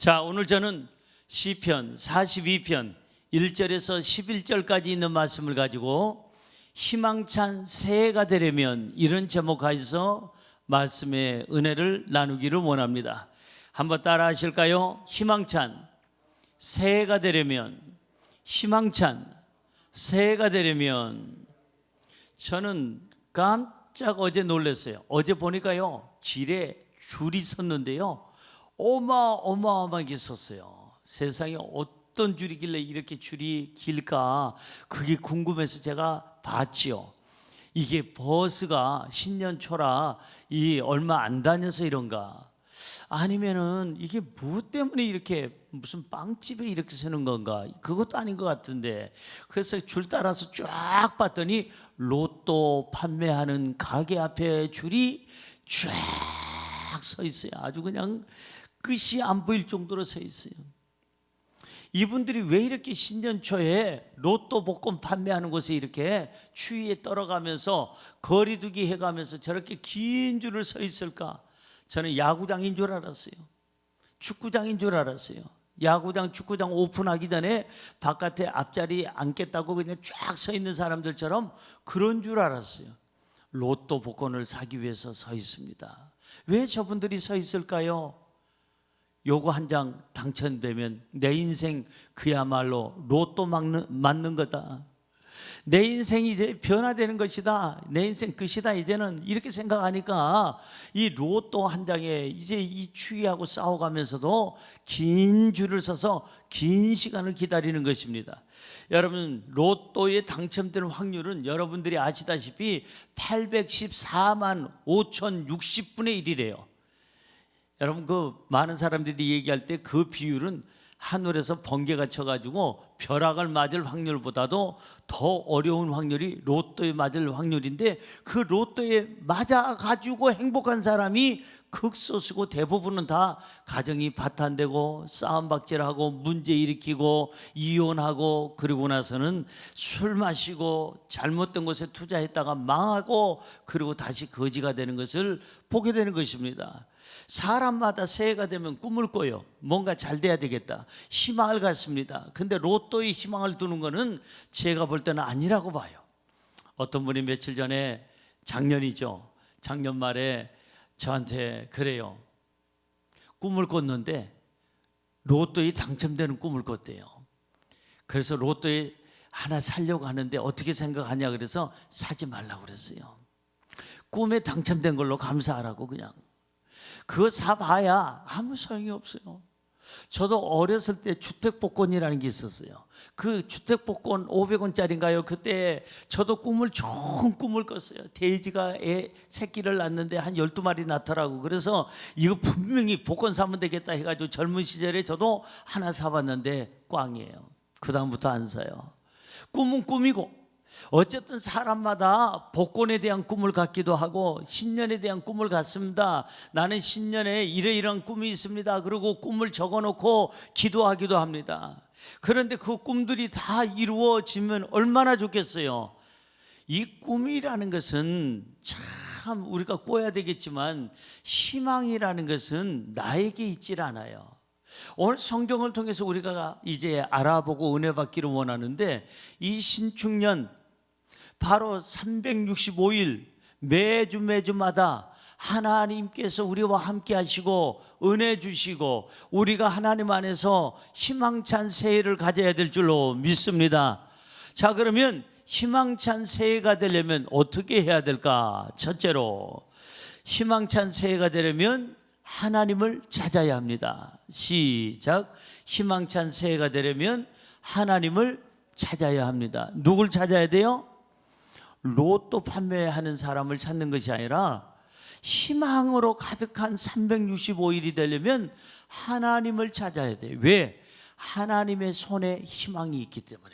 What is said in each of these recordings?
자, 오늘 저는 시편 42편 1절에서 11절까지 있는 말씀을 가지고 희망찬 새해가 되려면 이런 제목 하여서 말씀의 은혜를 나누기를 원합니다. 한번 따라 하실까요? 희망찬 새해가 되려면, 희망찬 새해가 되려면. 저는 깜짝 어제 놀랐어요. 어제 보니까요, 길에 줄이 섰는데요, 어마어마하게 섰어요. 세상에 어떤 줄이길래 이렇게 줄이 길까, 그게 궁금해서 제가 봤지요. 이게 버스가 신년 초라 얼마 안 다녀서 이런가, 아니면은 이게 무엇 때문에 이렇게 무슨 빵집에 이렇게 서는 건가, 그것도 아닌 것 같은데. 그래서 줄 따라서 쫙 봤더니 로또 판매하는 가게 앞에 줄이 쫙 서 있어요. 아주 그냥 끝이 안 보일 정도로 서 있어요. 이분들이 왜 이렇게 신년 초에 로또 복권 판매하는 곳에 이렇게 추위에 떨어가면서 거리두기 해가면서 저렇게 긴 줄을 서 있을까? 저는 야구장인 줄 알았어요. 축구장인 줄 알았어요. 야구장, 축구장 오픈하기 전에 바깥에 앞자리 앉겠다고 그냥 쫙 서 있는 사람들처럼 그런 줄 알았어요. 로또 복권을 사기 위해서 서 있습니다. 왜 저분들이 서 있을까요? 요거 한 장 당첨되면 내 인생 그야말로 로또 맞는 거다. 내 인생이 이제 변화되는 것이다. 내 인생 끝이다. 이제는 이렇게 생각하니까 이 로또 한 장에 이제 이 추위하고 싸워가면서도 긴 줄을 서서 긴 시간을 기다리는 것입니다. 여러분, 로또에 당첨되는 확률은 여러분들이 아시다시피 814만 5,060분의 1이래요. 여러분, 그 많은 사람들이 얘기할 때 그 비율은 하늘에서 번개가 쳐가지고 벼락을 맞을 확률보다도 더 어려운 확률이 로또에 맞을 확률인데, 그 로또에 맞아가지고 행복한 사람이 극소수고 대부분은 다 가정이 파탄되고 싸움박질하고 문제 일으키고 이혼하고, 그리고 나서는 술 마시고 잘못된 것에 투자했다가 망하고, 그리고 다시 거지가 되는 것을 보게 되는 것입니다. 사람마다 새해가 되면 꿈을 꿔요. 뭔가 잘 돼야 되겠다, 희망을 갖습니다. 근데 로또에 희망을 두는 거는 제가 볼 때는 아니라고 봐요. 어떤 분이 며칠 전에, 작년이죠, 작년 말에 저한테 그래요. 꿈을 꿨는데 로또에 당첨되는 꿈을 꿨대요. 그래서 로또에 하나 사려고 하는데 어떻게 생각하냐 그래서 사지 말라고 그랬어요. 꿈에 당첨된 걸로 감사하라고. 그냥 그거 사봐야 아무 소용이 없어요. 저도 어렸을 때 주택복권이라는 게 있었어요. 그 주택복권 500원짜리인가요? 그때 저도 좋은 꿈을 꿨어요. 돼지가 새끼를 낳는데 한 12마리 낳더라고. 그래서 이거 분명히 복권 사면 되겠다 해가지고 젊은 시절에 저도 하나 사봤는데 꽝이에요. 그 다음부터 안 사요. 꿈은 꿈이고, 어쨌든 사람마다 복권에 대한 꿈을 갖기도 하고 신년에 대한 꿈을 갖습니다. 나는 신년에 이러이러한 꿈이 있습니다. 그리고 꿈을 적어놓고 기도하기도 합니다. 그런데 그 꿈들이 다 이루어지면 얼마나 좋겠어요. 이 꿈이라는 것은 참 우리가 꿔야 되겠지만, 희망이라는 것은 나에게 있질 않아요. 오늘 성경을 통해서 우리가 이제 알아보고 은혜 받기를 원하는데, 이 신축년 바로 365일 매주마다 하나님께서 우리와 함께 하시고 은혜 주시고 우리가 하나님 안에서 희망찬 새해를 가져야 될 줄로 믿습니다. 자, 그러면 희망찬 새해가 되려면 어떻게 해야 될까? 첫째로, 희망찬 새해가 되려면 하나님을 찾아야 합니다. 시작. 희망찬 새해가 되려면 하나님을 찾아야 합니다. 누굴 찾아야 돼요? 로또 판매하는 사람을 찾는 것이 아니라 희망으로 가득한 365일이 되려면 하나님을 찾아야 돼요. 왜? 하나님의 손에 희망이 있기 때문에.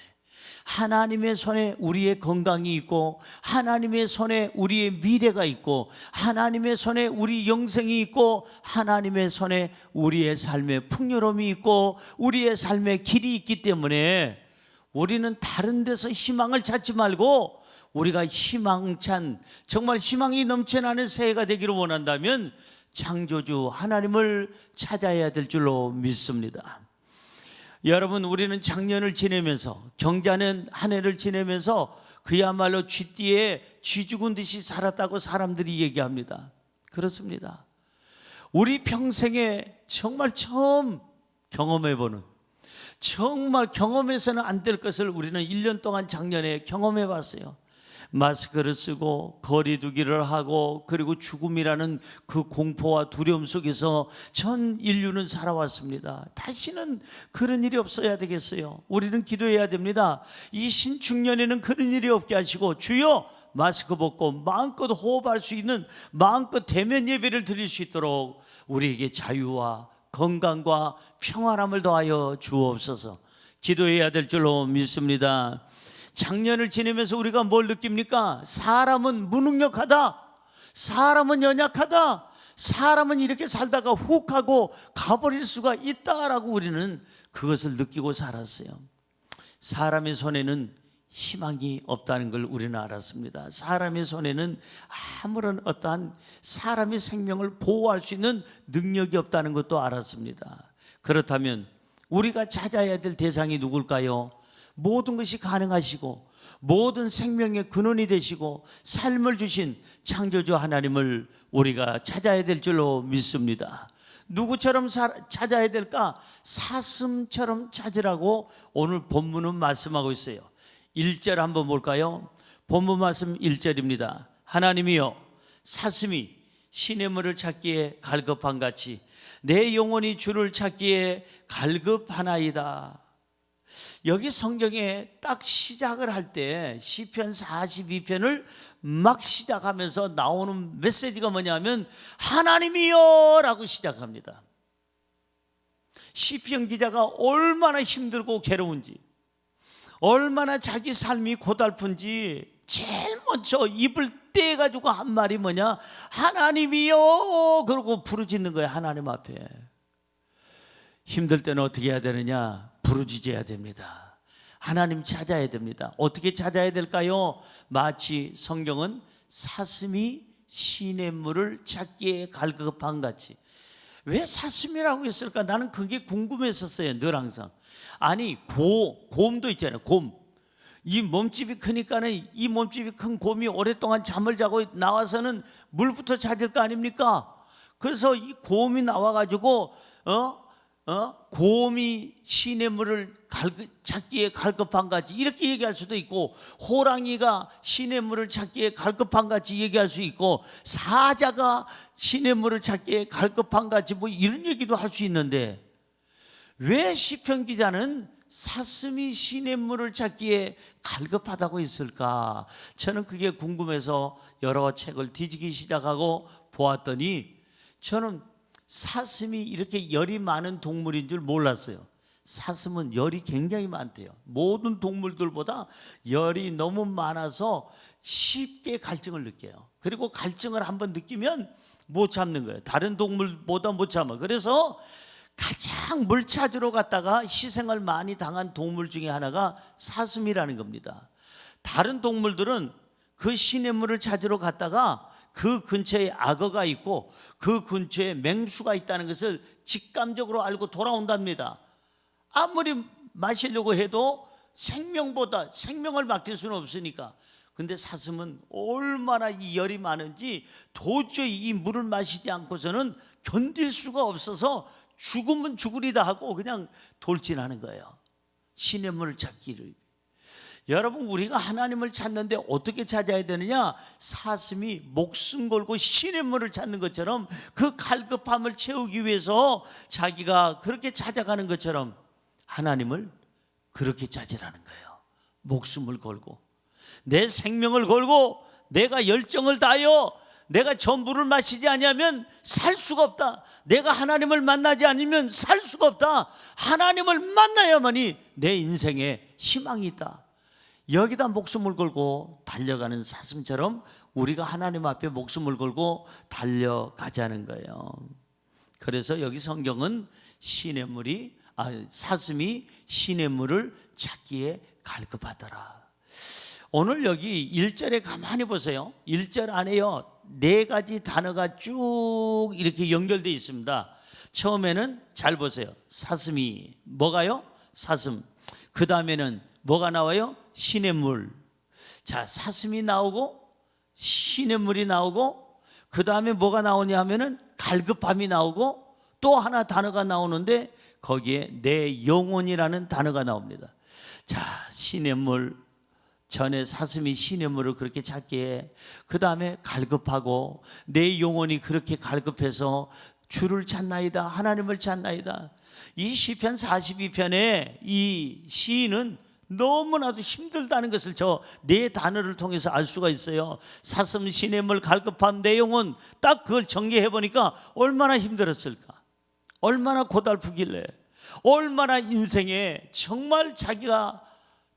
하나님의 손에 우리의 건강이 있고, 하나님의 손에 우리의 미래가 있고, 하나님의 손에 우리 영생이 있고, 하나님의 손에 우리의 삶의 풍요로움이 있고, 우리의 삶의 길이 있기 때문에 우리는 다른 데서 희망을 찾지 말고 우리가 희망찬, 정말 희망이 넘쳐나는 새해가 되기를 원한다면 창조주 하나님을 찾아야 될 줄로 믿습니다. 여러분, 우리는 작년을 지내면서, 경자는 한 해를 지내면서 그야말로 쥐띠에 쥐 죽은 듯이 살았다고 사람들이 얘기합니다. 그렇습니다. 우리 평생에 정말 처음 경험해보는, 정말 경험해서는 안 될 것을 우리는 1년 동안 작년에 경험해 봤어요. 마스크를 쓰고 거리 두기를 하고, 그리고 죽음이라는 그 공포와 두려움 속에서 전 인류는 살아왔습니다. 다시는 그런 일이 없어야 되겠어요. 우리는 기도해야 됩니다. 이 신축년에는 그런 일이 없게 하시고, 주여 마스크 벗고 마음껏 호흡할 수 있는, 마음껏 대면 예배를 드릴 수 있도록 우리에게 자유와 건강과 평안함을 더하여 주옵소서. 기도해야 될 줄로 믿습니다. 작년을 지내면서 우리가 뭘 느낍니까? 사람은 무능력하다, 사람은 연약하다, 사람은 이렇게 살다가 훅 하고 가버릴 수가 있다라고 우리는 그것을 느끼고 살았어요. 사람의 손에는 희망이 없다는 걸 우리는 알았습니다. 사람의 손에는 아무런 어떠한 사람의 생명을 보호할 수 있는 능력이 없다는 것도 알았습니다. 그렇다면 우리가 찾아야 될 대상이 누굴까요? 모든 것이 가능하시고 모든 생명의 근원이 되시고 삶을 주신 창조주 하나님을 우리가 찾아야 될 줄로 믿습니다. 누구처럼 찾아야 될까? 사슴처럼 찾으라고 오늘 본문은 말씀하고 있어요. 1절 한번 볼까요? 본문 말씀 1절입니다. 하나님이여, 사슴이 시냇물을 찾기에 갈급한 같이 내 영혼이 주를 찾기에 갈급하나이다. 여기 성경에 딱 시작을 할 때 시편 42편을 막 시작하면서 나오는 메시지가 뭐냐면 하나님이여 라고 시작합니다. 시편 기자가 얼마나 힘들고 괴로운지, 얼마나 자기 삶이 고달픈지 제일 먼저 입을 떼가지고 한 말이 뭐냐? 하나님이여 그러고 부르짖는 거예요. 하나님 앞에. 힘들 때는 어떻게 해야 되느냐? 부르짖어야 됩니다. 하나님 찾아야 됩니다. 어떻게 찾아야 될까요? 마치 성경은 사슴이 시냇물을 찾기에 갈급한 같이. 왜 사슴이라고 했을까? 나는 그게 궁금했었어요. 늘 항상. 아니 곰도 있잖아요. 곰. 이 몸집이 크니까는 이 몸집이 큰 곰이 오랫동안 잠을 자고 나와서는 물부터 찾을 거 아닙니까? 그래서 이 곰이 나와가지고 곰이 시냇물을 찾기에 갈급한 같이 이렇게 얘기할 수도 있고, 호랑이가 시냇물을 찾기에 갈급한 같이 얘기할 수 있고, 사자가 시냇물을 찾기에 갈급한 같이 뭐 이런 얘기도 할 수 있는데, 왜 시편 기자는 사슴이 시냇물을 찾기에 갈급하다고 했을까? 저는 그게 궁금해서 여러 책을 뒤지기 시작하고 보았더니, 저는 사슴이 이렇게 열이 많은 동물인 줄 몰랐어요. 사슴은 열이 굉장히 많대요. 모든 동물들보다 열이 너무 많아서 쉽게 갈증을 느껴요. 그리고 갈증을 한번 느끼면 못 참는 거예요. 다른 동물보다 못 참아. 그래서 가장 물 찾으러 갔다가 희생을 많이 당한 동물 중에 하나가 사슴이라는 겁니다. 다른 동물들은 그 시냇물을 찾으러 갔다가 그 근처에 악어가 있고 그 근처에 맹수가 있다는 것을 직감적으로 알고 돌아온답니다. 아무리 마시려고 해도 생명을 맡길 수는 없으니까. 근데 사슴은 얼마나 이 열이 많은지 도저히 이 물을 마시지 않고서는 견딜 수가 없어서 죽으면 죽으리다 하고 그냥 돌진하는 거예요. 시냇물을 찾기를. 여러분, 우리가 하나님을 찾는데 어떻게 찾아야 되느냐? 사슴이 목숨 걸고 시냇물을 찾는 것처럼 그 갈급함을 채우기 위해서 자기가 그렇게 찾아가는 것처럼 하나님을 그렇게 찾으라는 거예요. 목숨을 걸고 내 생명을 걸고 내가 열정을 다하여 내가 전부를 마시지 않으면 살 수가 없다. 내가 하나님을 만나지 않으면 살 수가 없다. 하나님을 만나야만이 내 인생에 희망이 있다. 여기다 목숨을 걸고 달려가는 사슴처럼 우리가 하나님 앞에 목숨을 걸고 달려가자는 거예요. 그래서 여기 성경은 사슴이 시냇물을 찾기에 갈급하더라. 오늘 여기 1절에 가만히 보세요. 1절 안에요, 네 가지 단어가 쭉 이렇게 연결되어 있습니다. 처음에는 잘 보세요. 사슴이 뭐가요? 사슴. 그 다음에는 뭐가 나와요? 시냇물. 자, 사슴이 나오고 시냇물이 나오고 그 다음에 뭐가 나오냐 하면은 갈급함이 나오고 또 하나 단어가 나오는데 거기에 내 영혼이라는 단어가 나옵니다. 자, 시냇물. 전에 사슴이 시냇물을 그렇게 찾기에 그 다음에 갈급하고 내 영혼이 그렇게 갈급해서 주를 찾나이다, 하나님을 찾나이다. 이 시편 42편에 이 시인은 너무나도 힘들다는 것을 저 네 단어를 통해서 알 수가 있어요. 사슴, 시냇물, 갈급함, 내 영혼, 딱 그걸 전개해 보니까 얼마나 힘들었을까, 얼마나 고달프길래, 얼마나 인생에 정말 자기가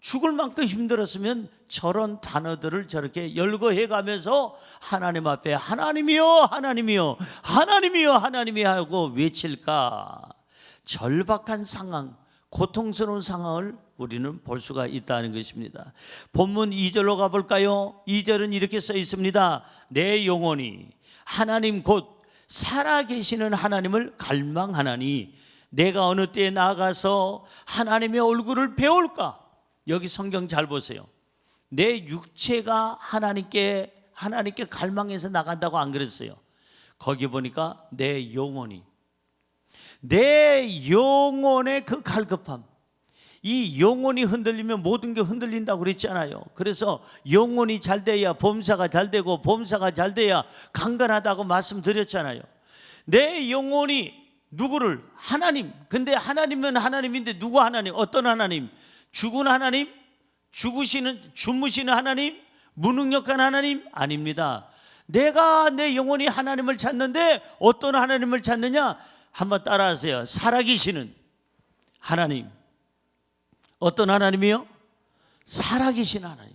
죽을 만큼 힘들었으면 저런 단어들을 저렇게 열거해 가면서 하나님 앞에 하나님이여 하나님이여 하나님이여 하나님이여 하고 외칠까. 절박한 상황, 고통스러운 상황을 우리는 볼 수가 있다는 것입니다. 본문 2절로 가볼까요? 2절은 이렇게 써 있습니다. 내 영혼이 하나님 곧 살아계시는 하나님을 갈망하나니 내가 어느 때에 나아가서 하나님의 얼굴을 배울까. 여기 성경 잘 보세요. 내 육체가 하나님께 갈망해서 나간다고 안 그랬어요. 거기 보니까 내 영혼이, 내 영혼의 그 갈급함, 이 영혼이 흔들리면 모든 게 흔들린다고 그랬잖아요. 그래서 영혼이 잘 돼야 범사가 잘 되고 범사가 잘 돼야 강건하다고 말씀드렸잖아요. 내 영혼이 누구를? 하나님. 근데 하나님은 하나님인데 누구 하나님? 어떤 하나님? 죽은 하나님? 주무시는 하나님? 무능력한 하나님? 아닙니다. 내가 내 영혼이 하나님을 찾는데 어떤 하나님을 찾느냐? 한번 따라하세요. 살아계시는 하나님. 어떤 하나님이요? 살아계신 하나님.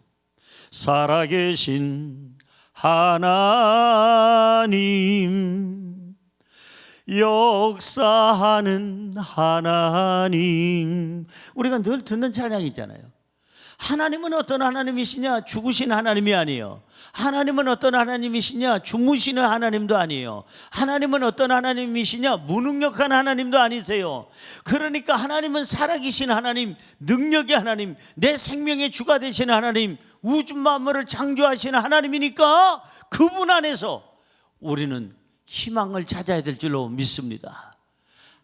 살아계신 하나님, 역사하는 하나님. 우리가 늘 듣는 찬양이 있잖아요. 하나님은 어떤 하나님이시냐? 죽으신 하나님이 아니에요. 하나님은 어떤 하나님이시냐? 주무시는 하나님도 아니에요. 하나님은 어떤 하나님이시냐? 무능력한 하나님도 아니세요. 그러니까 하나님은 살아계신 하나님, 능력의 하나님, 내 생명의 주가 되시는 하나님, 우주 만물을 창조하시는 하나님이니까 그분 안에서 우리는 희망을 찾아야 될 줄로 믿습니다.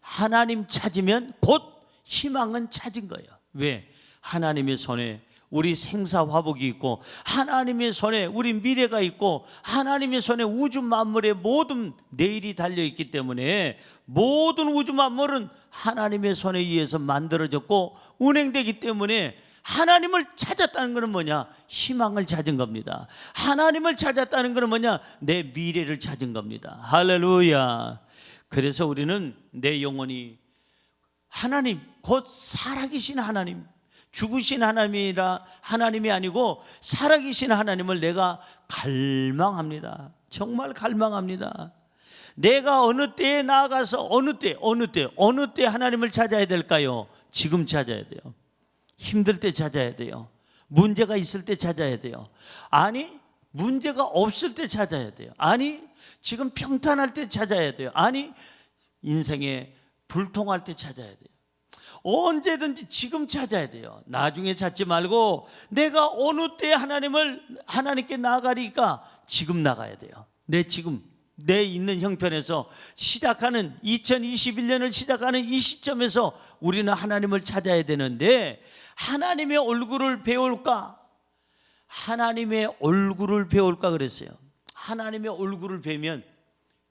하나님 찾으면 곧 희망은 찾은 거예요. 왜? 하나님의 손에 우리 생사화복이 있고 하나님의 손에 우리 미래가 있고 하나님의 손에 우주 만물의 모든 내일이 달려있기 때문에 모든 우주 만물은 하나님의 손에 의해서 만들어졌고 운행되기 때문에 하나님을 찾았다는 것은 뭐냐? 희망을 찾은 겁니다. 하나님을 찾았다는 것은 뭐냐? 내 미래를 찾은 겁니다. 할렐루야. 그래서 우리는 내 영혼이 하나님, 곧 살아계신 하나님, 죽으신 하나님이 아니고 살아계신 하나님을 내가 갈망합니다. 정말 갈망합니다. 내가 어느 때에 나아가서 어느 때 하나님을 찾아야 될까요? 지금 찾아야 돼요. 힘들 때 찾아야 돼요. 문제가 있을 때 찾아야 돼요. 아니, 문제가 없을 때 찾아야 돼요. 아니, 지금 평탄할 때 찾아야 돼요. 아니, 인생에 불통할 때 찾아야 돼요. 언제든지 지금 찾아야 돼요. 나중에 찾지 말고 내가 어느 때 하나님께 나아가니까 지금 나가야 돼요. 내 있는 형편에서 시작하는 2021년을 시작하는 이 시점에서 우리는 하나님을 찾아야 되는데 하나님의 얼굴을 배울까? 하나님의 얼굴을 배울까 그랬어요. 하나님의 얼굴을 뵈면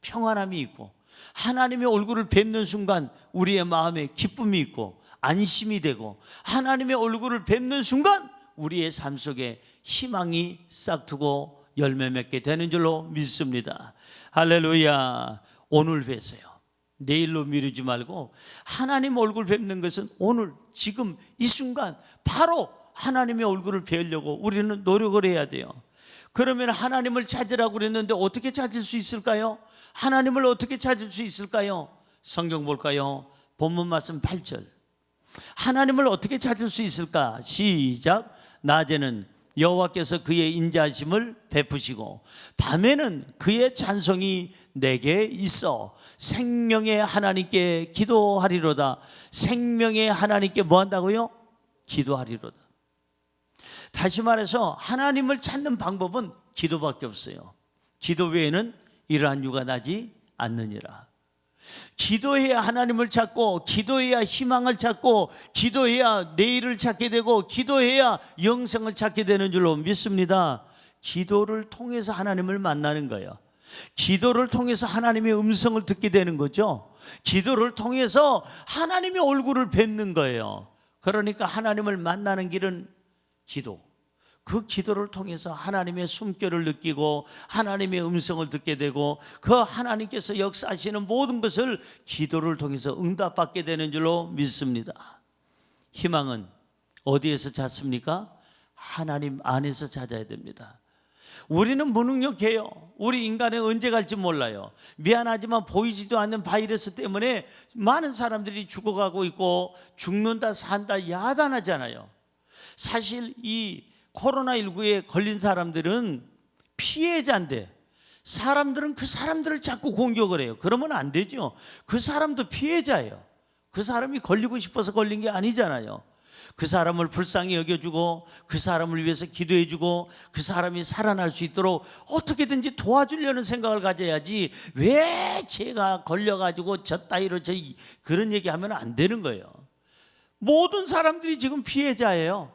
평안함이 있고 하나님의 얼굴을 뵙는 순간 우리의 마음에 기쁨이 있고 안심이 되고 하나님의 얼굴을 뵙는 순간 우리의 삶 속에 희망이 싹트고 열매 맺게 되는 줄로 믿습니다. 할렐루야. 오늘 뵈세요. 내일로 미루지 말고 하나님 얼굴 뵙는 것은 오늘 지금 이 순간 바로 하나님의 얼굴을 뵈려고 우리는 노력을 해야 돼요. 그러면 하나님을 찾으라고 그랬는데 어떻게 찾을 수 있을까요? 하나님을 어떻게 찾을 수 있을까요? 성경 볼까요? 본문 말씀 8절. 하나님을 어떻게 찾을 수 있을까? 시작. 낮에는 여호와께서 그의 인자하심을 베푸시고 밤에는 그의 찬송이 내게 있어 생명의 하나님께 기도하리로다. 생명의 하나님께 뭐 한다고요? 기도하리로다. 다시 말해서 하나님을 찾는 방법은 기도밖에 없어요. 기도 외에는 이러한 유가 나지 않느니라. 기도해야 하나님을 찾고, 기도해야 희망을 찾고, 기도해야 내일을 찾게 되고, 기도해야 영생을 찾게 되는 줄로 믿습니다. 기도를 통해서 하나님을 만나는 거예요. 기도를 통해서 하나님의 음성을 듣게 되는 거죠. 기도를 통해서 하나님의 얼굴을 뵙는 거예요. 그러니까 하나님을 만나는 길은 기도. 그 기도를 통해서 하나님의 숨결을 느끼고 하나님의 음성을 듣게 되고 그 하나님께서 역사하시는 모든 것을 기도를 통해서 응답받게 되는 줄로 믿습니다. 희망은 어디에서 찾습니까? 하나님 안에서 찾아야 됩니다. 우리는 무능력해요. 우리 인간은 언제 갈지 몰라요. 미안하지만 보이지도 않는 바이러스 때문에 많은 사람들이 죽어가고 있고 죽는다 산다 야단하잖아요. 사실 이 코로나19에 걸린 사람들은 피해자인데 사람들은 그 사람들을 자꾸 공격을 해요. 그러면 안 되죠. 그 사람도 피해자예요. 그 사람이 걸리고 싶어서 걸린 게 아니잖아요. 그 사람을 불쌍히 여겨주고 그 사람을 위해서 기도해주고 그 사람이 살아날 수 있도록 어떻게든지 도와주려는 생각을 가져야지 왜 제가 걸려가지고 저 따위로 그런 얘기하면 안 되는 거예요. 모든 사람들이 지금 피해자예요.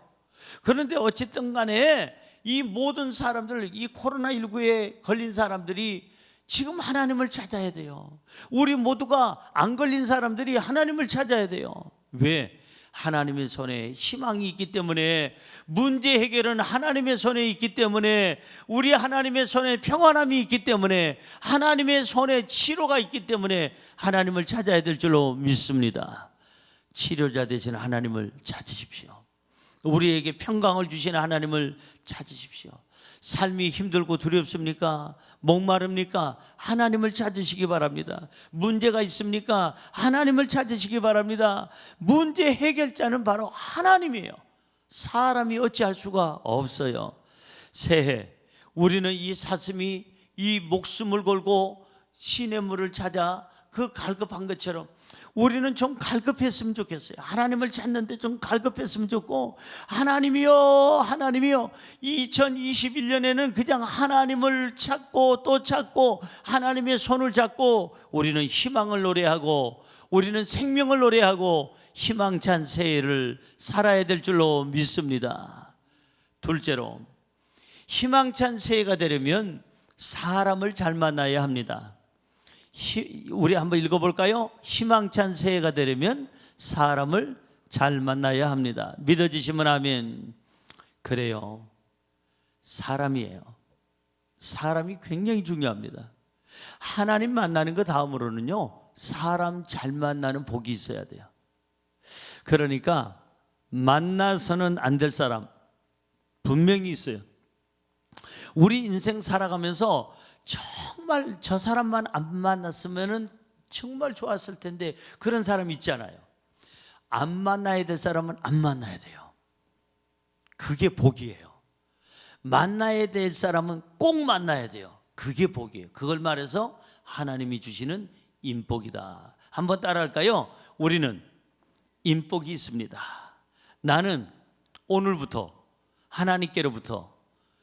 그런데 어쨌든 간에 이 모든 사람들, 이 코로나19에 걸린 사람들이 지금 하나님을 찾아야 돼요. 우리 모두가 안 걸린 사람들이 하나님을 찾아야 돼요. 왜? 하나님의 손에 희망이 있기 때문에, 문제 해결은 하나님의 손에 있기 때문에, 우리 하나님의 손에 평안함이 있기 때문에, 하나님의 손에 치료가 있기 때문에 하나님을 찾아야 될 줄로 믿습니다. 치료자 되신 하나님을 찾으십시오. 우리에게 평강을 주시는 하나님을 찾으십시오. 삶이 힘들고 두렵습니까? 목마릅니까? 하나님을 찾으시기 바랍니다. 문제가 있습니까? 하나님을 찾으시기 바랍니다. 문제 해결자는 바로 하나님이에요. 사람이 어찌할 수가 없어요. 새해 우리는 이 사슴이 이 목숨을 걸고 시냇물을 찾아 그 갈급한 것처럼 우리는 좀 갈급했으면 좋겠어요. 하나님을 찾는데 좀 갈급했으면 좋고, 하나님이요 하나님이요 2021년에는 그냥 하나님을 찾고 또 찾고 하나님의 손을 잡고 우리는 희망을 노래하고 우리는 생명을 노래하고 희망찬 새해를 살아야 될 줄로 믿습니다. 둘째로, 희망찬 새해가 되려면 사람을 잘 만나야 합니다. 우리 한번 읽어볼까요? 희망찬 새해가 되려면 사람을 잘 만나야 합니다. 믿어지시면 아멘. 그래요. 사람이에요. 사람이 굉장히 중요합니다. 하나님 만나는 거 다음으로는요, 사람 잘 만나는 복이 있어야 돼요. 그러니까 만나서는 안 될 사람 분명히 있어요. 우리 인생 살아가면서 정말 저 사람만 안 만났으면 정말 좋았을 텐데 그런 사람 있잖아요. 안 만나야 될 사람은 안 만나야 돼요. 그게 복이에요. 만나야 될 사람은 꼭 만나야 돼요. 그게 복이에요. 그걸 말해서 하나님이 주시는 인복이다. 한번 따라할까요? 우리는 인복이 있습니다. 나는 오늘부터 하나님께로부터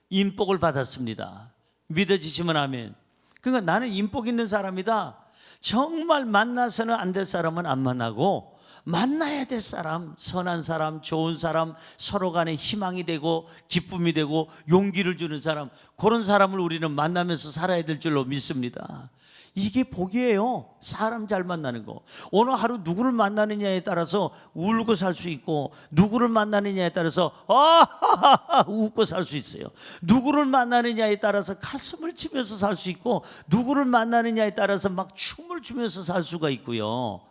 인복을 받았습니다. 믿어지시면 아멘. 그러니까 나는 인복 있는 사람이다. 정말 만나서는 안 될 사람은 안 만나고 만나야 될 사람, 선한 사람, 좋은 사람, 서로 간에 희망이 되고 기쁨이 되고 용기를 주는 사람, 그런 사람을 우리는 만나면서 살아야 될 줄로 믿습니다. 이게 복이에요. 사람 잘 만나는 거. 오늘 하루 누구를 만나느냐에 따라서 울고 살 수 있고, 누구를 만나느냐에 따라서 웃고 살 수 있어요. 누구를 만나느냐에 따라서 가슴을 치면서 살 수 있고, 누구를 만나느냐에 따라서 막 춤을 추면서 살 수가 있고요.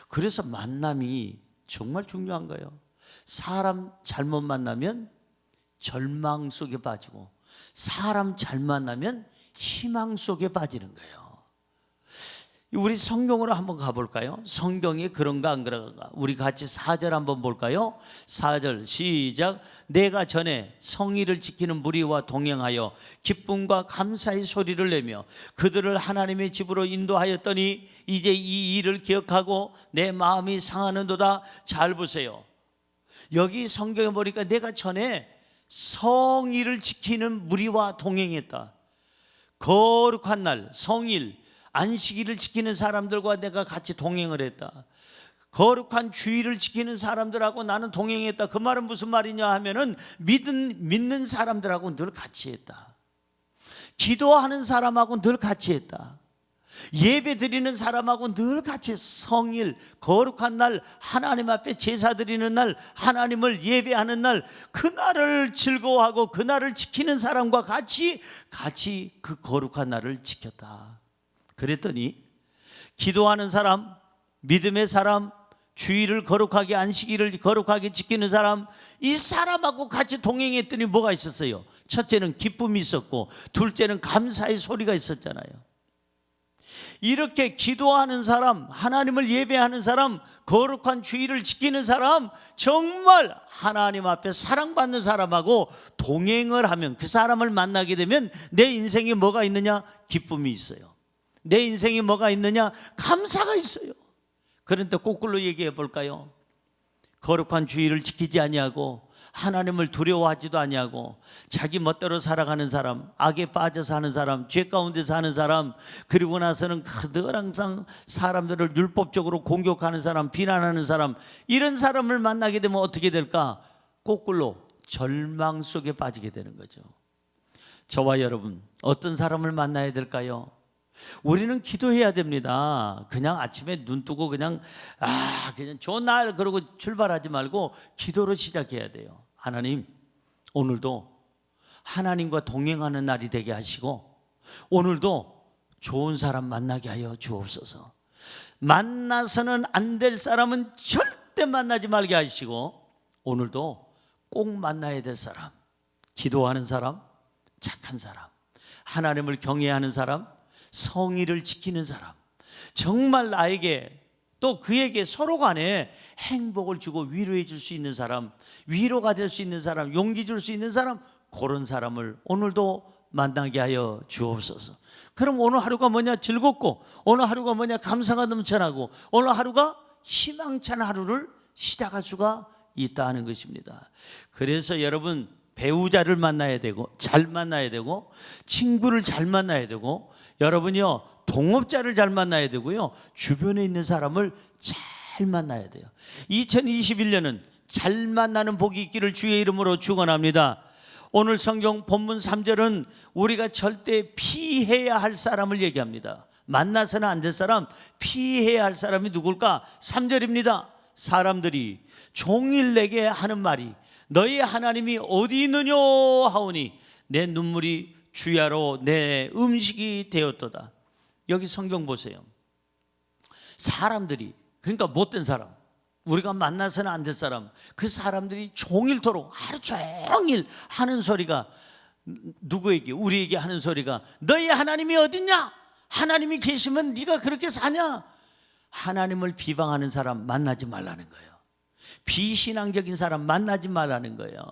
그래서 만남이 정말 중요한 거예요. 사람 잘못 만나면 절망 속에 빠지고, 사람 잘 만나면 희망 속에 빠지는 거예요. 우리 성경으로 한번 가볼까요? 성경이 그런가 안 그런가? 우리 같이 4절 한번 볼까요? 4절 시작. 내가 전에 성의를 지키는 무리와 동행하여 기쁨과 감사의 소리를 내며 그들을 하나님의 집으로 인도하였더니 이제 이 일을 기억하고 내 마음이 상하는도다. 잘 보세요. 여기 성경에 보니까 내가 전에 성의를 지키는 무리와 동행했다. 거룩한 날, 성일, 안식일을 지키는 사람들과 내가 같이 동행을 했다. 거룩한 주일을 지키는 사람들하고 나는 동행했다. 그 말은 무슨 말이냐 하면은 믿는 사람들하고 늘 같이 했다. 기도하는 사람하고 늘 같이 했다. 예배 드리는 사람하고 늘 같이 성일, 거룩한 날, 하나님 앞에 제사 드리는 날, 하나님을 예배하는 날, 그날을 즐거워하고 그날을 지키는 사람과 같이 그 거룩한 날을 지켰다. 그랬더니 기도하는 사람, 믿음의 사람, 주일을 거룩하게, 안식일을 거룩하게 지키는 사람, 이 사람하고 같이 동행했더니 뭐가 있었어요? 첫째는 기쁨이 있었고 둘째는 감사의 소리가 있었잖아요. 이렇게 기도하는 사람, 하나님을 예배하는 사람, 거룩한 주일을 지키는 사람, 정말 하나님 앞에 사랑받는 사람하고 동행을 하면, 그 사람을 만나게 되면 내 인생에 뭐가 있느냐? 기쁨이 있어요. 내 인생에 뭐가 있느냐? 감사가 있어요. 그런데 거꾸로 얘기해 볼까요? 거룩한 주일을 지키지 아니하고 하나님을 두려워하지도 아니하고 자기 멋대로 살아가는 사람, 악에 빠져 사는 사람, 죄 가운데 사는 사람, 그리고 나서는 늘 항상 사람들을 율법적으로 공격하는 사람, 비난하는 사람, 이런 사람을 만나게 되면 어떻게 될까? 거꾸로 절망 속에 빠지게 되는 거죠. 저와 여러분, 어떤 사람을 만나야 될까요? 우리는 기도해야 됩니다. 그냥 아침에 눈 뜨고 그냥 좋은 날 그러고 출발하지 말고 기도로 시작해야 돼요. 하나님, 오늘도 하나님과 동행하는 날이 되게 하시고 오늘도 좋은 사람 만나게 하여 주옵소서. 만나서는 안 될 사람은 절대 만나지 말게 하시고 오늘도 꼭 만나야 될 사람, 기도하는 사람, 착한 사람, 하나님을 경외하는 사람, 성의를 지키는 사람, 정말 나에게 또 그에게 서로 간에 행복을 주고 위로해 줄 수 있는 사람, 위로가 될 수 있는 사람, 용기 줄 수 있는 사람, 그런 사람을 오늘도 만나게 하여 주옵소서. 그럼 오늘 하루가 뭐냐? 즐겁고, 오늘 하루가 뭐냐? 감사가 넘쳐나고, 오늘 하루가 희망찬 하루를 시작할 수가 있다는 것입니다. 그래서 여러분, 배우자를 만나야 되고, 잘 만나야 되고, 친구를 잘 만나야 되고, 여러분이요, 동업자를 잘 만나야 되고요, 주변에 있는 사람을 잘 만나야 돼요. 2021년은 잘 만나는 복이 있기를 주의 이름으로 축원합니다. 오늘 성경 본문 3절은 우리가 절대 피해야 할 사람을 얘기합니다. 만나서는 안 될 사람, 피해야 할 사람이 누굴까? 3절입니다. 사람들이 종일 내게 하는 말이 너희 하나님이 어디 있느냐 하오니 내 눈물이 주야로 내 음식이 되었도다. 여기 성경 보세요. 사람들이, 그러니까 못된 사람, 우리가 만나서는 안 될 사람, 그 사람들이 종일토록 하루 종일 하는 소리가 누구에게? 우리에게 하는 소리가 너희 하나님이 어딨냐? 하나님이 계시면 네가 그렇게 사냐? 하나님을 비방하는 사람 만나지 말라는 거예요. 비신앙적인 사람 만나지 말라는 거예요.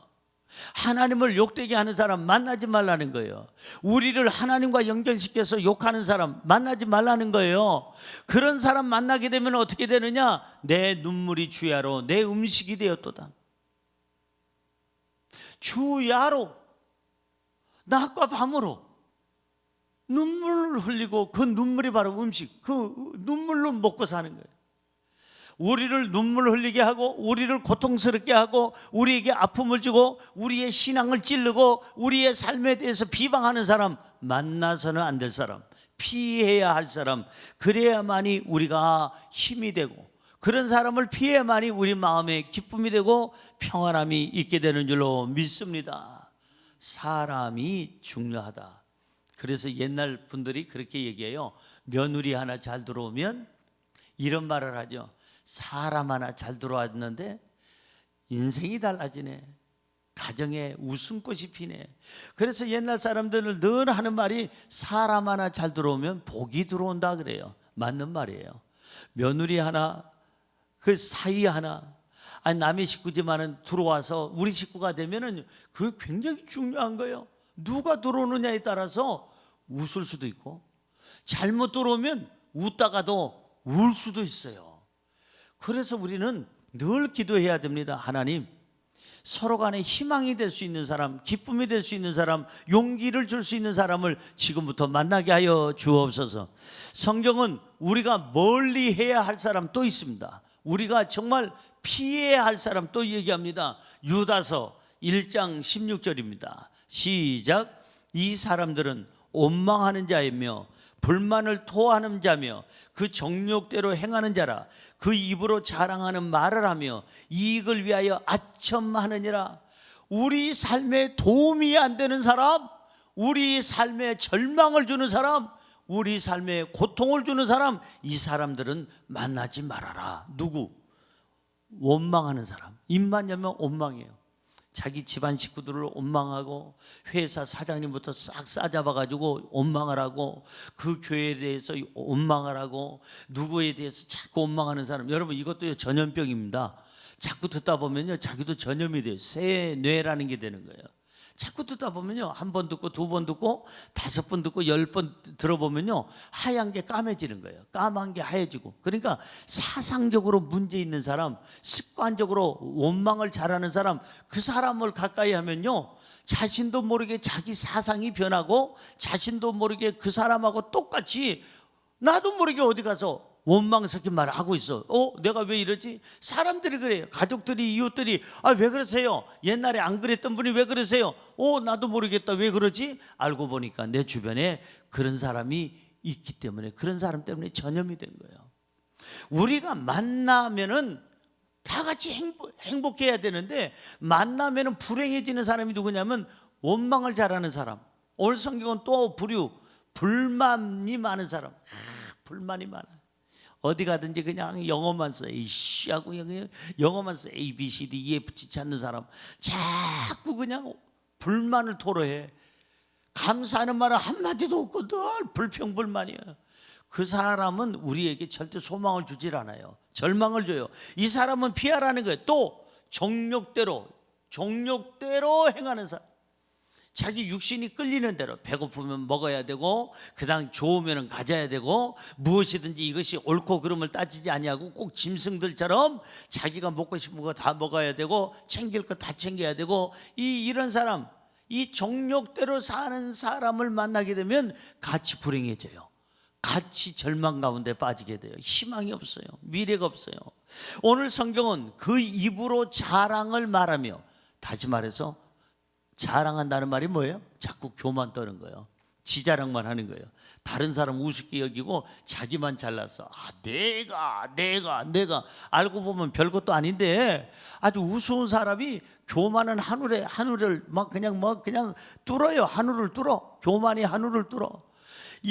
하나님을 욕되게 하는 사람 만나지 말라는 거예요. 우리를 하나님과 연결시켜서 욕하는 사람 만나지 말라는 거예요. 그런 사람 만나게 되면 어떻게 되느냐? 내 눈물이 주야로 내 음식이 되었도다. 주야로, 낮과 밤으로 눈물을 흘리고 그 눈물이 바로 음식, 그 눈물로 먹고 사는 거예요. 우리를 눈물 흘리게 하고 우리를 고통스럽게 하고 우리에게 아픔을 주고 우리의 신앙을 찌르고 우리의 삶에 대해서 비방하는 사람 만나서는 안 될 사람, 피해야 할 사람, 그래야만이 우리가 힘이 되고 그런 사람을 피해야만이 우리 마음에 기쁨이 되고 평안함이 있게 되는 줄로 믿습니다. 사람이 중요하다. 그래서 옛날 분들이 그렇게 얘기해요. 며느리 하나 잘 들어오면 이런 말을 하죠. 사람 하나 잘 들어왔는데 인생이 달라지네. 가정에 웃음꽃이 피네. 그래서 옛날 사람들은 늘 하는 말이 사람 하나 잘 들어오면 복이 들어온다 그래요. 맞는 말이에요. 며느리 하나, 그 사위 하나, 아니 남의 식구지만은 들어와서 우리 식구가 되면은 그게 굉장히 중요한 거예요. 누가 들어오느냐에 따라서 웃을 수도 있고, 잘못 들어오면 웃다가도 울 수도 있어요. 그래서 우리는 늘 기도해야 됩니다. 하나님, 서로 간에 희망이 될 수 있는 사람, 기쁨이 될 수 있는 사람, 용기를 줄 수 있는 사람을 지금부터 만나게 하여 주옵소서. 성경은 우리가 멀리 해야 할 사람 또 있습니다. 우리가 정말 피해야 할 사람 또 얘기합니다. 유다서 1장 16절입니다. 시작. 이 사람들은 원망하는 자이며 불만을 토하는 자며 그 정욕대로 행하는 자라. 그 입으로 자랑하는 말을 하며 이익을 위하여 아첨하느니라. 우리 삶에 도움이 안 되는 사람, 우리 삶에 절망을 주는 사람, 우리 삶에 고통을 주는 사람, 이 사람들은 만나지 말아라. 누구? 원망하는 사람. 입만 열면 원망이에요. 자기 집안 식구들을 원망하고 회사 사장님부터 싹 싸잡아가지고 원망을 하고 그 교회에 대해서 원망을 하고 누구에 대해서 자꾸 원망하는 사람. 여러분, 이것도 전염병입니다. 자꾸 듣다 보면요, 자기도 전염이 돼요. 세뇌라는 게 되는 거예요. 자꾸 듣다 보면요, 한 번 듣고 두 번 듣고 5번 듣고 10번 들어보면요, 하얀 게 까매지는 거예요. 까만 게 하얘지고. 그러니까 사상적으로 문제 있는 사람, 습관적으로 원망을 잘하는 사람, 그 사람을 가까이 하면요, 자신도 모르게 자기 사상이 변하고 자신도 모르게 그 사람하고 똑같이 나도 모르게 어디 가서 원망 섞인 말을 하고 있어. 내가 왜 이러지? 사람들이 그래요. 가족들이, 이웃들이, 왜 그러세요? 옛날에 안 그랬던 분이 왜 그러세요? 나도 모르겠다. 왜 그러지? 알고 보니까 내 주변에 그런 사람이 있기 때문에, 그런 사람 때문에 전염이 된 거예요. 우리가 만나면은 다 같이 행복해야 되는데, 만나면은 불행해지는 사람이 누구냐면 원망을 잘하는 사람. 오늘 성경은 또 불만이 많은 사람. 불만이 많아. 어디 가든지 그냥 영어만 써. 이씨 하고 영어만 써. A, B, C, D, E, F, G 찾는 사람. 자꾸 그냥 불만을 토로해. 감사하는 말은 한마디도 없고 늘 불평불만이야. 그 사람은 우리에게 절대 소망을 주질 않아요. 절망을 줘요. 이 사람은 피하라는 거예요. 또 정욕대로 행하는 사람. 자기 육신이 끌리는 대로, 배고프면 먹어야 되고, 그다음 좋으면 가져야 되고, 무엇이든지 이것이 옳고 그름을 따지지 아니하고 꼭 짐승들처럼 자기가 먹고 싶은 거 다 먹어야 되고, 챙길 거 다 챙겨야 되고, 이런 사람, 이 정욕대로 사는 사람을 만나게 되면 같이 불행해져요. 같이 절망 가운데 빠지게 돼요. 희망이 없어요. 미래가 없어요. 오늘 성경은 그 입으로 자랑을 말하며, 다시 말해서 자랑한다는 말이 뭐예요? 자꾸 교만 떠는 거예요. 지 자랑만 하는 거예요. 다른 사람 우습게 여기고 자기만 잘났어. 내가 알고 보면 별것도 아닌데 아주 우스운 사람이 교만은 하늘을 그냥 뚫어요. 하늘을 뚫어. 교만이 하늘을 뚫어.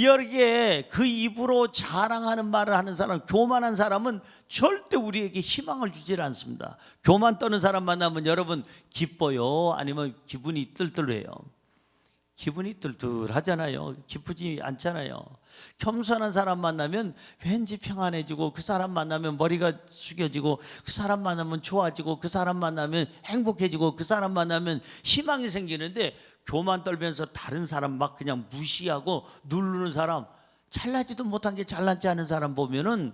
여기에 그 입으로 자랑하는 말을 하는 사람, 교만한 사람은 절대 우리에게 희망을 주질 않습니다. 교만 떠는 사람 만나면 여러분 기뻐요? 아니면 기분이 뜰뜰해요? 기분이 뜰뜰하잖아요. 기쁘지 않잖아요. 겸손한 사람 만나면 왠지 평안해지고, 그 사람 만나면 머리가 숙여지고, 그 사람 만나면 좋아지고, 그 사람 만나면 행복해지고, 그 사람 만나면 희망이 생기는데, 교만 떨면서 다른 사람 막 그냥 무시하고 누르는 사람, 잘나지도 못한 게 잘나지 않은 사람 보면은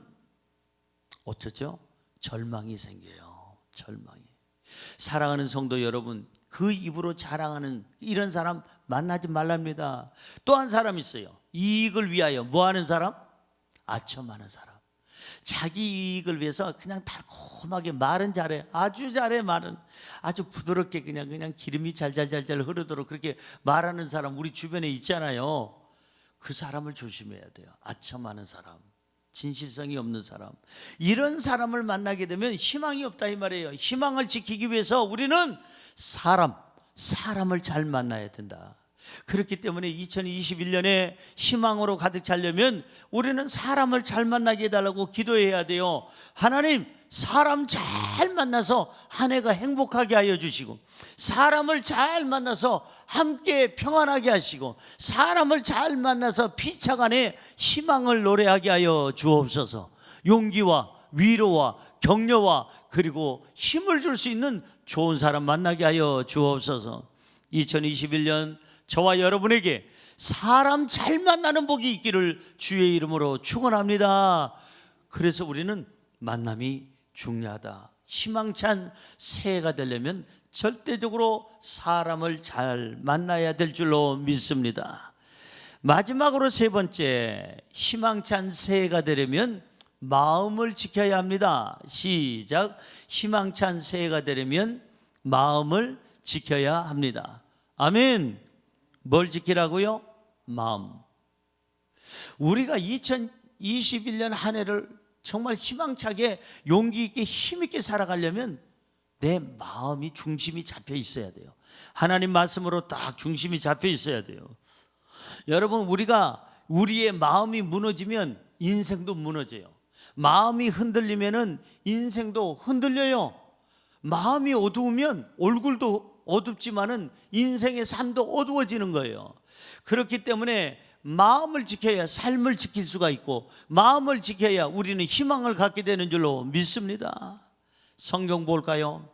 어쩌죠? 절망이 생겨요. 절망이. 사랑하는 성도 여러분, 그 입으로 자랑하는 이런 사람 만나지 말랍니다. 또 한 사람 있어요. 이익을 위하여 뭐 하는 사람? 아첨하는 사람. 자기 이익을 위해서 그냥 달콤하게 말은 잘해. 아주 잘해. 말은 아주 부드럽게 그냥 기름이 잘잘잘잘 흐르도록 그렇게 말하는 사람 우리 주변에 있잖아요. 그 사람을 조심해야 돼요. 아첨하는 사람, 진실성이 없는 사람, 이런 사람을 만나게 되면 희망이 없다 이 말이에요. 희망을 지키기 위해서 우리는 사람을 잘 만나야 된다. 그렇기 때문에 2021년에 희망으로 가득 차려면 우리는 사람을 잘 만나게 해달라고 기도해야 돼요. 하나님, 사람 잘 만나서 한 해가 행복하게 하여 주시고, 사람을 잘 만나서 함께 평안하게 하시고, 사람을 잘 만나서 피차간에 희망을 노래하게 하여 주옵소서. 용기와 위로와 격려와 그리고 힘을 줄 수 있는 좋은 사람 만나게 하여 주옵소서. 2021년 저와 여러분에게 사람 잘 만나는 복이 있기를 주의 이름으로 축원합니다. 그래서 우리는 만남이 중요하다. 희망찬 새해가 되려면 절대적으로 사람을 잘 만나야 될 줄로 믿습니다. 마지막으로 세 번째, 희망찬 새해가 되려면 마음을 지켜야 합니다. 시작. 희망찬 새해가 되려면 마음을 지켜야 합니다. 아멘. 뭘 지키라고요? 마음. 우리가 2021년 한 해를 정말 희망차게 용기 있게 힘 있게 살아가려면 내 마음이 중심이 잡혀 있어야 돼요. 하나님 말씀으로 딱 중심이 잡혀 있어야 돼요. 여러분, 우리의 마음이 무너지면 인생도 무너져요. 마음이 흔들리면은 인생도 흔들려요. 마음이 어두우면 얼굴도 어둡지만은 인생의 삶도 어두워지는 거예요. 그렇기 때문에 마음을 지켜야 삶을 지킬 수가 있고, 마음을 지켜야 우리는 희망을 갖게 되는 줄로 믿습니다. 성경 볼까요?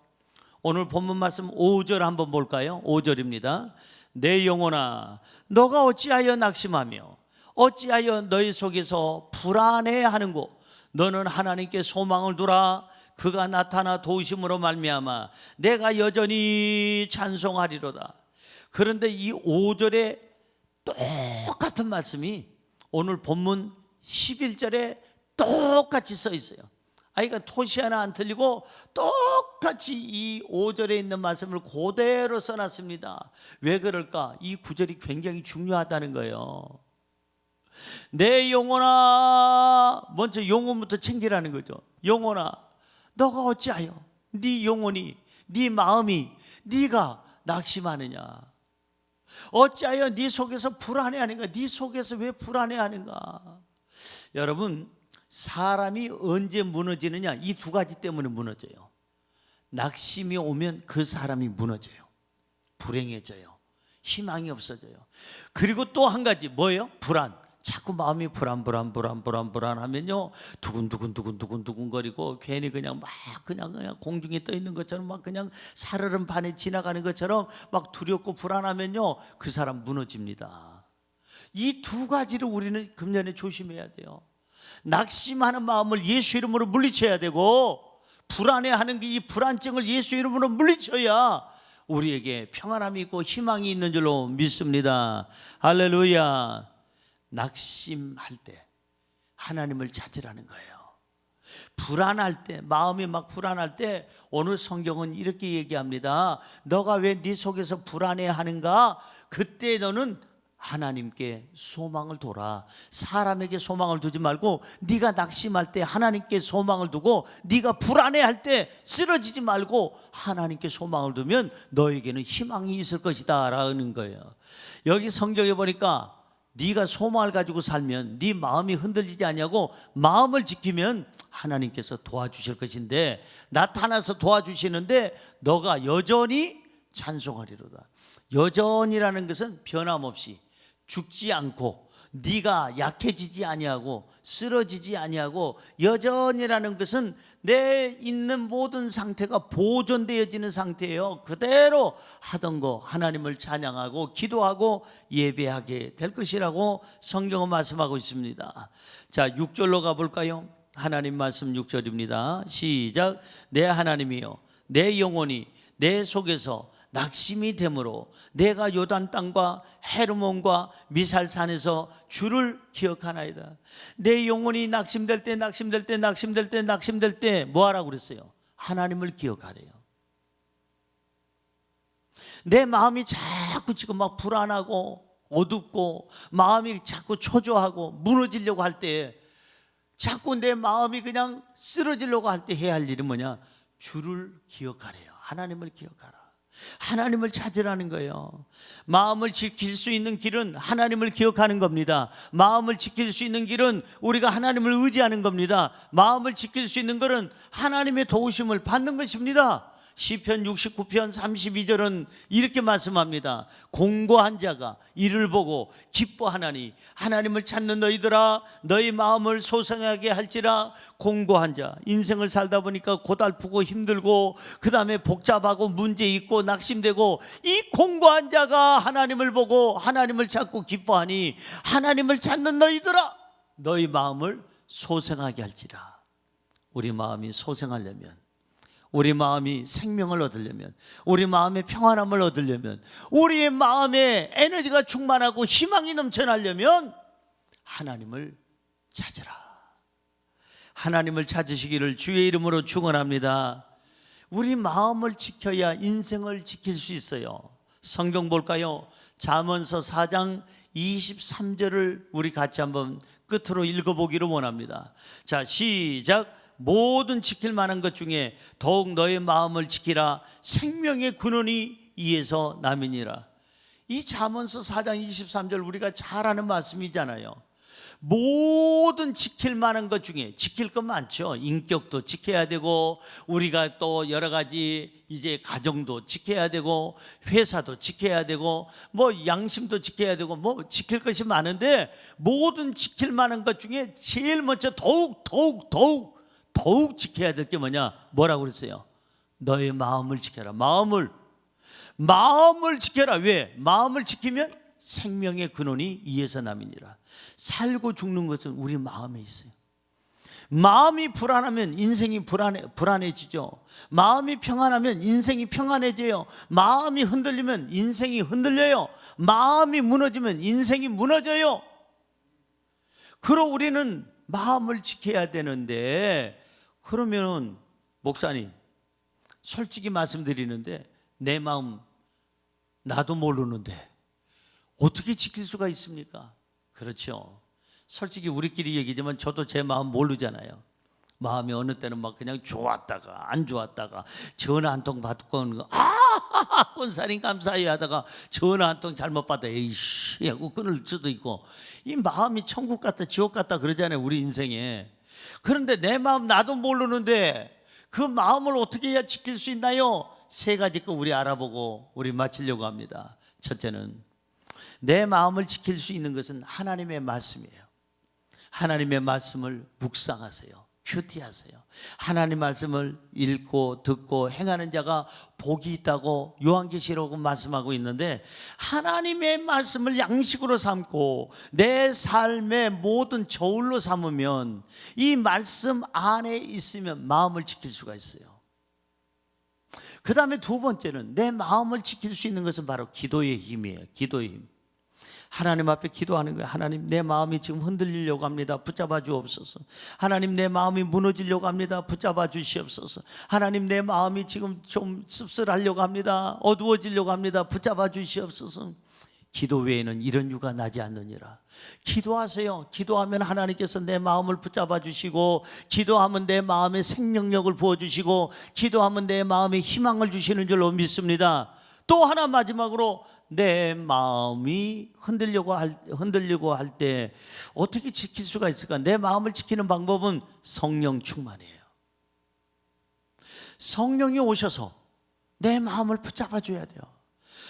오늘 본문 말씀 5절 한번 볼까요? 5절입니다. 내 영혼아, 너가 어찌하여 낙심하며 어찌하여 너희 속에서 불안해하는고, 너는 하나님께 소망을 두라. 그가 나타나 도우심으로 말미암아 내가 여전히 찬송하리로다. 그런데 이 5절에 똑같은 말씀이 오늘 본문 11절에 똑같이 써 있어요. 아이가 토시 하나 안 틀리고 똑같이 이 5절에 있는 말씀을 그대로 써놨습니다. 왜 그럴까? 이 구절이 굉장히 중요하다는 거예요. 내 영혼아, 먼저 영혼부터 챙기라는 거죠. 영혼아, 너가 어찌하여 네 영혼이, 네 마음이, 네가 낙심하느냐? 어찌하여 네 속에서 불안해하는가? 네 속에서 왜 불안해하는가? 여러분, 사람이 언제 무너지느냐? 이 두 가지 때문에 무너져요. 낙심이 오면 그 사람이 무너져요. 불행해져요. 희망이 없어져요. 그리고 또 한 가지 뭐예요? 불안. 자꾸 마음이 불안하면요, 두근두근거리고 괜히 그냥 공중에 떠 있는 것처럼 막 그냥 살얼음 반에 지나가는 것처럼 막 두렵고 불안하면요, 그 사람 무너집니다. 이 두 가지를 우리는 금년에 조심해야 돼요. 낙심하는 마음을 예수 이름으로 물리쳐야 되고, 불안해하는 이 불안증을 예수 이름으로 물리쳐야 우리에게 평안함이 있고 희망이 있는 줄로 믿습니다. 할렐루야. 낙심할 때 하나님을 찾으라는 거예요. 불안할 때, 마음이 막 불안할 때 오늘 성경은 이렇게 얘기합니다. 너가 왜 네 속에서 불안해하는가? 그때 너는 하나님께 소망을 둬라. 사람에게 소망을 두지 말고 네가 낙심할 때 하나님께 소망을 두고, 네가 불안해할 때 쓰러지지 말고 하나님께 소망을 두면 너에게는 희망이 있을 것이다 라는 거예요. 여기 성경에 보니까 네가 소망을 가지고 살면 네 마음이 흔들리지 않냐고, 마음을 지키면 하나님께서 도와주실 것인데, 나타나서 도와주시는데 너가 여전히 찬송하리로다. 여전이라는 것은 변함없이 죽지 않고, 네가 약해지지 아니하고 쓰러지지 아니하고, 여전이라는 것은 내 있는 모든 상태가 보존되어지는 상태예요. 그대로 하던 거 하나님을 찬양하고 기도하고 예배하게 될 것이라고 성경은 말씀하고 있습니다. 자, 6절로 가볼까요? 하나님 말씀 6절입니다. 시작. 내 하나님이여, 내 영혼이 내 속에서 낙심이 되므로 내가 요단 땅과 헤르몬과 미살산에서 주를 기억하나이다. 내 영혼이 낙심될 때 뭐 하라고 그랬어요? 하나님을 기억하래요. 내 마음이 자꾸 지금 막 불안하고 어둡고 마음이 자꾸 초조하고 무너지려고 할 때, 자꾸 내 마음이 그냥 쓰러지려고 할 때 해야 할 일이 뭐냐? 주를 기억하래요. 하나님을 기억하라. 하나님을 찾으라는 거예요. 마음을 지킬 수 있는 길은 하나님을 기억하는 겁니다. 마음을 지킬 수 있는 길은 우리가 하나님을 의지하는 겁니다. 마음을 지킬 수 있는 것은 하나님의 도우심을 받는 것입니다. 시편 69편 32절은 이렇게 말씀합니다. 공고한 자가 이를 보고 기뻐하나니 하나님을 찾는 너희들아 너희 마음을 소생하게 할지라. 공고한 자, 인생을 살다 보니까 고달프고 힘들고 그 다음에 복잡하고 문제 있고 낙심되고, 이 공고한 자가 하나님을 보고 하나님을 찾고 기뻐하니 하나님을 찾는 너희들아 너희 마음을 소생하게 할지라. 우리 마음이 소생하려면, 우리 마음이 생명을 얻으려면, 우리 마음의 평안함을 얻으려면, 우리의 마음에 에너지가 충만하고 희망이 넘쳐나려면 하나님을 찾으라. 하나님을 찾으시기를 주의 이름으로 축원합니다. 우리 마음을 지켜야 인생을 지킬 수 있어요. 성경 볼까요? 잠언서 4장 23절을 우리 같이 한번 끝으로 읽어보기를 원합니다. 자, 시작. 모든 지킬 만한 것 중에 더욱 너의 마음을 지키라. 생명의 근원이 이에서 남이니라. 이 잠언서 4장 23절 우리가 잘 아는 말씀이잖아요. 모든 지킬 만한 것 중에, 지킬 것 많죠. 인격도 지켜야 되고, 우리가 또 여러 가지 이제 가정도 지켜야 되고, 회사도 지켜야 되고, 뭐 양심도 지켜야 되고, 뭐 지킬 것이 많은데, 모든 지킬 만한 것 중에 제일 먼저 더욱 지켜야 될 게 뭐냐? 뭐라고 그랬어요? 너의 마음을 지켜라. 마음을 지켜라. 왜? 마음을 지키면 생명의 근원이 이에서 남이니라. 살고 죽는 것은 우리 마음에 있어요. 마음이 불안하면 인생이 불안해지죠. 마음이 평안하면 인생이 평안해져요. 마음이 흔들리면 인생이 흔들려요. 마음이 무너지면 인생이 무너져요. 그러 우리는 마음을 지켜야 되는데, 그러면 목사님 솔직히 말씀드리는데 내 마음 나도 모르는데 어떻게 지킬 수가 있습니까? 그렇죠. 솔직히 우리끼리 얘기지만 저도 제 마음 모르잖아요. 마음이 어느 때는 막 그냥 좋았다가 안 좋았다가, 전화 한 통 받고 오는 거 권사님 감사해요 하다가 전화 한 통 잘못 받아 에이씨 하고 끊을 수도 있고, 이 마음이 천국 같다 지옥 같다 그러잖아요, 우리 인생에. 그런데 내 마음 나도 모르는데 그 마음을 어떻게 해야 지킬 수 있나요? 세 가지 거 우리 알아보고 우리 마치려고 합니다. 첫째는, 내 마음을 지킬 수 있는 것은 하나님의 말씀이에요. 하나님의 말씀을 묵상하세요. 큐티하세요. 하나님 말씀을 읽고 듣고 행하는 자가 복이 있다고 요한계시록은 말씀하고 있는데, 하나님의 말씀을 양식으로 삼고 내 삶의 모든 저울로 삼으면, 이 말씀 안에 있으면 마음을 지킬 수가 있어요. 그 다음에 두 번째는, 내 마음을 지킬 수 있는 것은 바로 기도의 힘이에요. 기도의 힘. 하나님 앞에 기도하는 거예요. 하나님, 내 마음이 지금 흔들리려고 합니다. 붙잡아 주옵소서. 하나님, 내 마음이 무너지려고 합니다. 붙잡아 주시옵소서. 하나님, 내 마음이 지금 좀 씁쓸하려고 합니다. 어두워지려고 합니다. 붙잡아 주시옵소서. 기도 외에는 이런 유가 나지 않느니라. 기도하세요. 기도하면 하나님께서 내 마음을 붙잡아 주시고, 기도하면 내 마음에 생명력을 부어주시고, 기도하면 내 마음에 희망을 주시는 줄로 믿습니다. 또 하나 마지막으로, 내 마음이 흔들리고 할 때 어떻게 지킬 수가 있을까? 내 마음을 지키는 방법은 성령 충만이에요. 성령이 오셔서 내 마음을 붙잡아 줘야 돼요.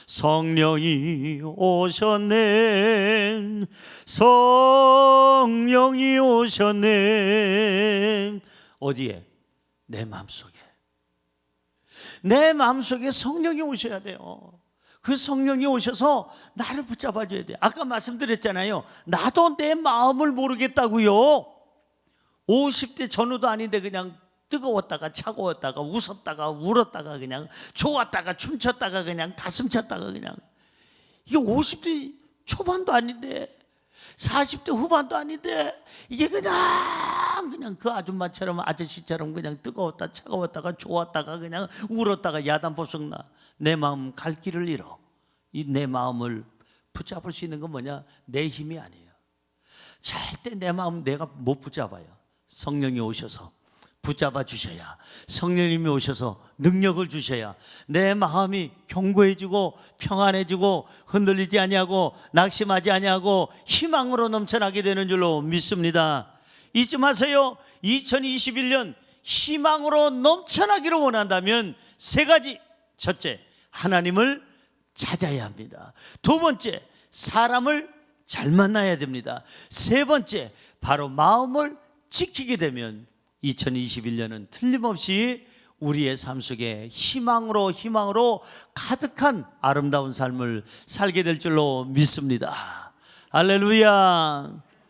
성령이 오셨네, 성령이 오셨네. 어디에? 내 마음속에. 내 마음속에 성령이 오셔야 돼요. 그 성령이 오셔서 나를 붙잡아 줘야 돼요. 아까 말씀드렸잖아요. 나도 내 마음을 모르겠다고요. 50대 전후도 아닌데 그냥 뜨거웠다가 차가웠다가 웃었다가 울었다가 그냥 좋았다가 춤췄다가 그냥 가슴 찼다가 그냥, 이게 50대 초반도 아닌데 40대 후반도 아닌데 이게 그냥 그 아줌마처럼 아저씨처럼 그냥 뜨거웠다 차가웠다가 좋았다가 그냥 울었다가 야단법석 나. 내 마음 갈 길을 잃어. 이 내 마음을 붙잡을 수 있는 건 뭐냐? 내 힘이 아니에요. 절대 내 마음 내가 못 붙잡아요. 성령이 오셔서 붙잡아 주셔야, 성령님이 오셔서 능력을 주셔야 내 마음이 견고해지고 평안해지고 흔들리지 아니하고 낙심하지 아니하고 희망으로 넘쳐나게 되는 줄로 믿습니다. 잊지 마세요. 2021년 희망으로 넘쳐나기를 원한다면 세 가지. 첫째, 하나님을 찾아야 합니다. 두 번째, 사람을 잘 만나야 됩니다. 세 번째, 바로 마음을 지키게 되면 2021년은 틀림없이 우리의 삶 속에 희망으로 가득한 아름다운 삶을 살게 될 줄로 믿습니다. 할렐루야.